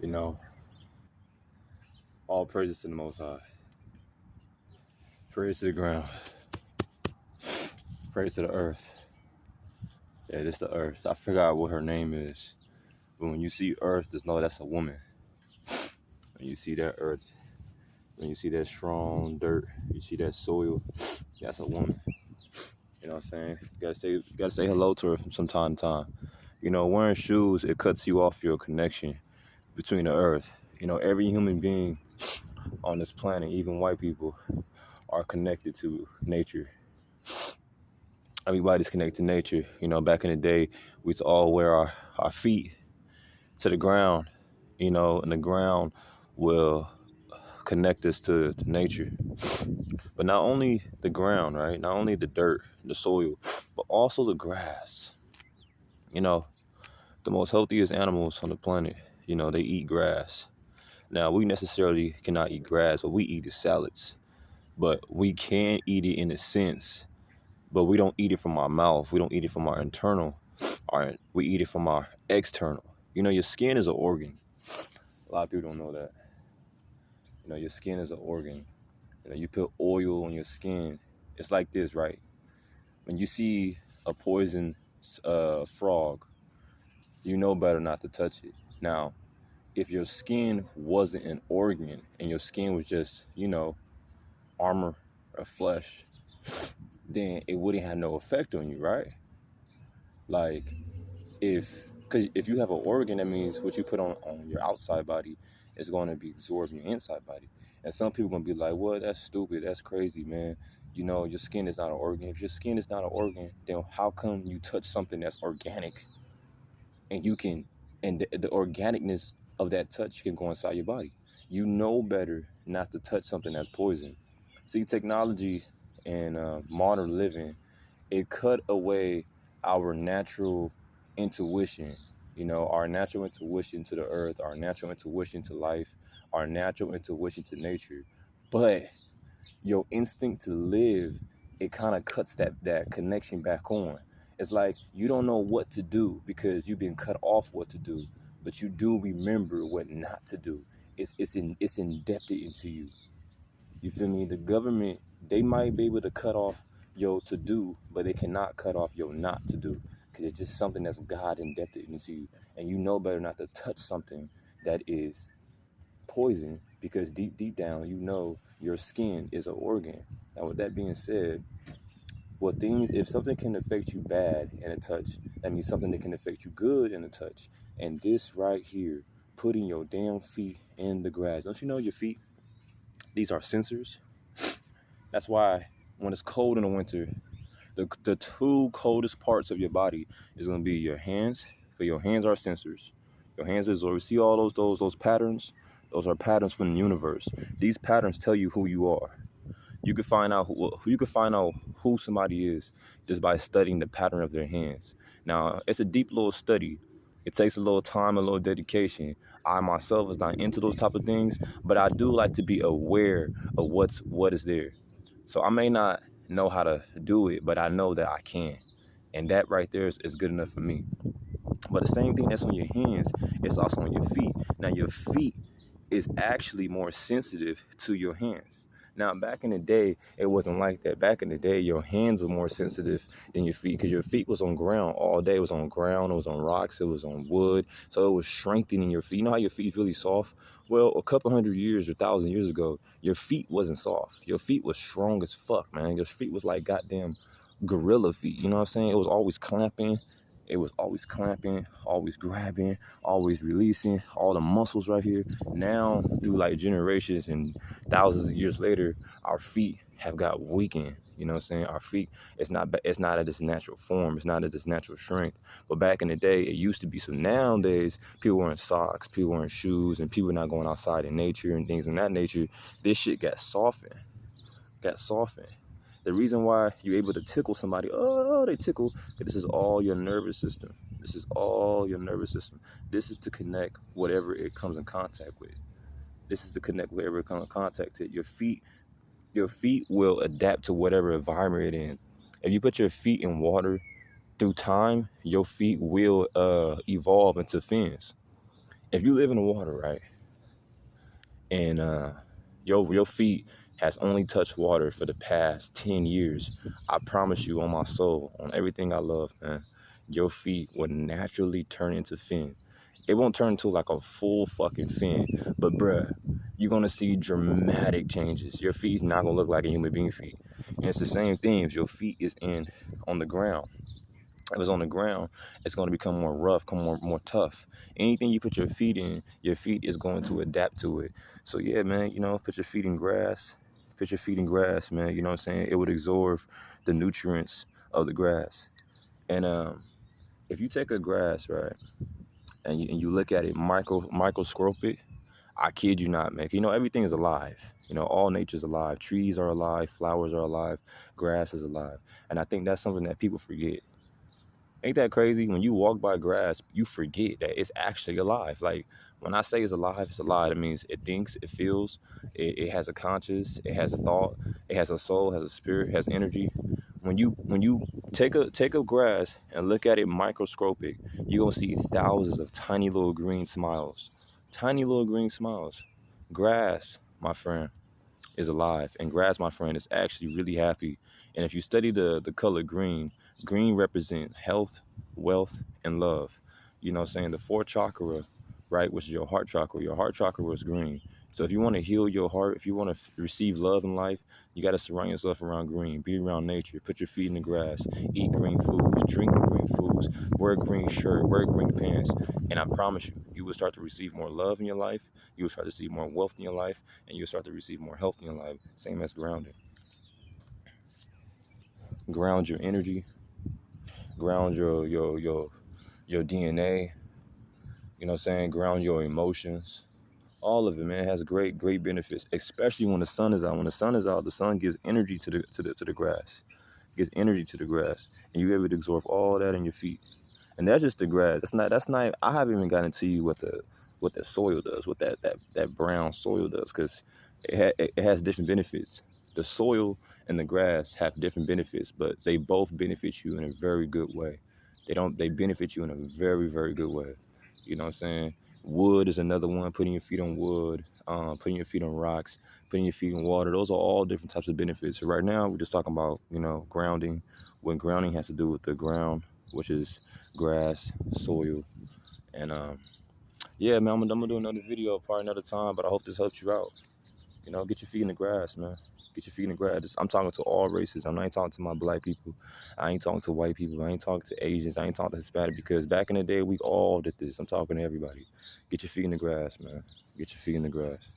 You know, all praises to the Most High. Praise to the ground. Praise to the earth. Yeah, this the earth. I forgot what her name is. But when you see earth, just know that's a woman. When you see that earth, when you see that strong dirt, you see that soil, that's a woman. You know what I'm saying? You gotta say hello to her from some time to time. You know, wearing shoes, it cuts you off your connection between the earth. You know, every human being on this planet, even white people, are connected to nature. Everybody's connected to nature. You know, back in the day, we used to all wear our feet to the ground, you know, and the ground will connect us to nature. But not only the ground, right? Not only the dirt, the soil, but also the grass. You know, the most healthiest animals on the planet, you know, they eat grass. Now, we necessarily cannot eat grass. What we eat is salads. But we can eat it in a sense, but we don't eat it from our mouth. We don't eat it from our internal. We eat it from our external. You know, your skin is an organ. A lot of people don't know that. You know, your skin is an organ. You know, you put oil on your skin. It's like this, right? When you see a poison frog, you know better not to touch it. Now, if your skin wasn't an organ and your skin was just, you know, armor or flesh, then it wouldn't have no effect on you, right? Like, because if you have an organ, that means what you put on your outside body is going to be absorbed in your inside body. And some people going to be like, well, that's stupid. That's crazy, man. You know, your skin is not an organ. If your skin is not an organ, then how come you touch something that's organic and you can, and the organicness of that touch can go inside your body? You know better not to touch something that's poison. See, technology and modern living, it cut away our natural intuition, you know, our natural intuition to the earth, our natural intuition to life, our natural intuition to nature. But your instinct to live, it kind of cuts that connection back on. It's like you don't know what to do because you've been cut off what to do, but you do remember what not to do. It's indebted into you. You feel me? The government, they might be able to cut off your to do, but they cannot cut off your not to do because it's just something that's God indebted into you, and you know better not to touch something that is poison because deep down you know your skin is an organ. Now, with that being said, if something can affect you bad in a touch, that means something that can affect you good in a touch. And this right here, putting your damn feet in the grass. Don't you know your feet? These are sensors. That's why when it's cold in the winter, the two coldest parts of your body is gonna be your hands. Because your hands are sensors. Your hands is, or you see all those patterns. Those are patterns from the universe. These patterns tell you who you are. You can find out who somebody is just by studying the pattern of their hands. Now, it's a deep little study. It takes a little time, a little dedication. I myself is not into those type of things, but I do like to be aware of what is there. So I may not know how to do it, but I know that I can. And that right there is good enough for me. But the same thing that's on your hands, it's also on your feet. Now your feet is actually more sensitive to your hands. Now, back in the day, it wasn't like that. Back in the day, your hands were more sensitive than your feet because your feet was on ground all day. It was on ground, it was on rocks, it was on wood. So it was strengthening your feet. You know how your feet is really soft? Well, a couple hundred years or 1,000 years ago, your feet wasn't soft. Your feet was strong as fuck, man. Your feet was like goddamn gorilla feet. You know what I'm saying? It was always clamping. It was always clamping, always grabbing, always releasing, all the muscles right here. Now, through like generations and thousands of years later, our feet have got weakened. You know what I'm saying? Our feet, it's not at its natural form. It's not at its natural strength. But back in the day, it used to be. So nowadays, people wearing socks, people wearing shoes, and people not going outside in nature and things of that nature. This shit got softened. The reason why you're able to tickle somebody, oh, they tickle, this is all your nervous system. This is all your nervous system. This is to connect whatever it comes in contact with. This is to connect whatever it comes in contact with. Your feet will adapt to whatever environment it's in. If you put your feet in water, through time, your feet will evolve into fins. If you live in the water, right, and your feet has only touched water for the past 10 years, I promise you on my soul, on everything I love, man, your feet will naturally turn into fin. It won't turn into like a full fucking fin, but bruh, you're gonna see dramatic changes. Your feet's not gonna look like a human being feet. And it's the same thing if your feet is in on the ground. If it's on the ground, it's going to become more rough, come more tough. Anything you put your feet in, your feet is going to adapt to it. So yeah, man, put your feet in grass. Put your feet in grass, man. You know what I'm saying? It would absorb the nutrients of the grass. And if you take a grass, right, and you look at it microscopic, I kid you not, man. Everything is alive. All nature's alive. Trees are alive. Flowers are alive. Grass is alive. And I think that's something that people forget. Ain't that crazy? When you walk by grass, you forget that it's actually alive. Like, when I say it's alive, it's alive. It means it thinks, it feels, it has a conscience, it has a thought, it has a soul, has a spirit, has energy. When you take a grass and look at it microscopic, you're gonna see thousands of tiny little green smiles. Tiny little green smiles. Grass, my friend, is alive, and grass, my friend, is actually really happy. And if you study the color green, green represents health, wealth, and love. You know what I'm saying? The fourth chakra, right, which is your heart chakra is green. So if you want to heal your heart, if you want to receive love in life, you got to surround yourself around green. Be around nature. Put your feet in the grass. Eat green foods. Drink green foods. Wear a green shirt. Wear green pants. And I promise you, you will start to receive more love in your life. You will start to see more wealth in your life, and you'll start to receive more health in your life. Same as grounding. Ground your energy. Ground your DNA. You know what I'm saying? Ground your emotions. All of it, man, has great benefits, especially when the sun is out. When the sun is out, the sun gives energy to the grass. Gives energy to the grass, and you're able to absorb all that in your feet. And that's just the grass. That's not. I haven't even gotten to you what the soil does, what that brown soil does, because it has different benefits. The soil and the grass have different benefits, but they both benefit you in a very good way. They benefit you in a very, very good way. You know what I'm saying? Wood is another one. Putting your feet on wood, putting your feet on rocks, putting your feet in water. Those are all different types of benefits. So right now, we're just talking about, grounding. When grounding has to do with the ground, which is grass, soil, and yeah, man, I'm gonna do another video probably another time. But I hope this helps you out. Get your feet in the grass, man. Get your feet in the grass. I'm talking to all races. I'm not talking to my black people. I ain't talking to white people. I ain't talking to Asians. I ain't talking to Hispanic, because back in the day, we all did this. I'm talking to everybody. Get your feet in the grass, man. Get your feet in the grass.